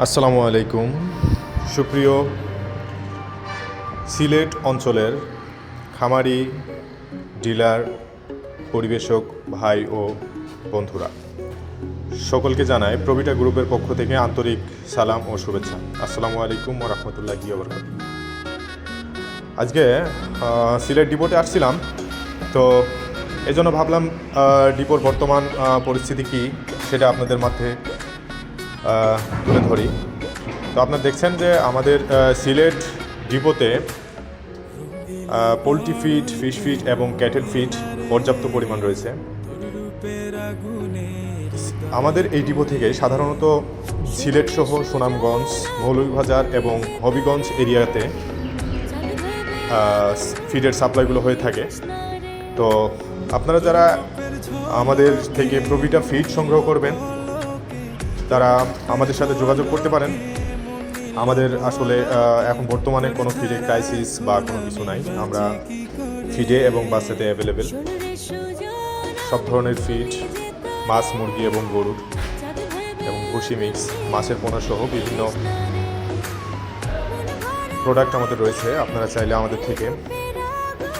আসসালামু আলাইকুম। সুপ্রিয় সিলেট অঞ্চলের খামারি, ডিলার, পরিবেশক ভাই ও বন্ধুরা, সকলকে জানাই প্রবিটা গ্রুপের পক্ষ থেকে আন্তরিক সালাম ও শুভেচ্ছা। আসসালামু আলাইকুম ওয়া রাহমাতুল্লাহি ওয়া বারাকাতুহু। আজকে সিলেট ডিপোতে আসছিলাম, তো এই জন্য ভাবলাম ডিপোর বর্তমান পরিস্থিতি কী সেটা আপনাদের মাঝে তুলে ধরি। তো আপনারা দেখছেন যে আমাদের সিলেট ডিপোতে পোলট্রি ফিড, ফিশ ফিড এবং ক্যাটেল ফিড পর্যাপ্ত পরিমাণ রয়েছে। আমাদের এই ডিপো থেকে সাধারণত সিলেট সহ সুনামগঞ্জ, মৌলভীবাজার এবং হবিগঞ্জ এরিয়াতে ফিডের সাপ্লাইগুলো হয়ে থাকে। তো আপনারা যারা আমাদের থেকে প্রবিটা ফিড সংগ্রহ করবেন তারা আমাদের সাথে যোগাযোগ করতে পারেন। আমাদের আসলে এখন বর্তমানে কোনো ফিডে ক্রাইসিস বা কোনো কিছু নাই। আমরা ফিডে এবং বাচ্চাতে অ্যাভেলেবেল সব ধরনের ফিড, মাছ, মুরগি এবং গরুর এবং ভুসি মিক্স, মাছের পোনা সহ বিভিন্ন প্রোডাক্ট আমাদের রয়েছে। আপনারা চাইলে আমাদের থেকে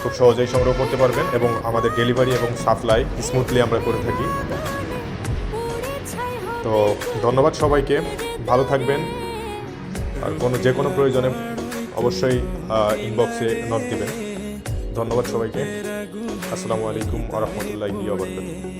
খুব সহজেই সংগ্রহ করতে পারবেন এবং আমাদের ডেলিভারি এবং সাপ্লাই স্মুথলি আমরা করে থাকি। তো ধন্যবাদ সবাইকে, ভালো থাকবেন। আর যে কোনো প্রয়োজনে অবশ্যই ইনবক্সে নক দিবেন। ধন্যবাদ সবাইকে। আসসালামু আলাইকুম ওয়া রাহমাতুল্লাহি ওয়া বারাকাতুহু।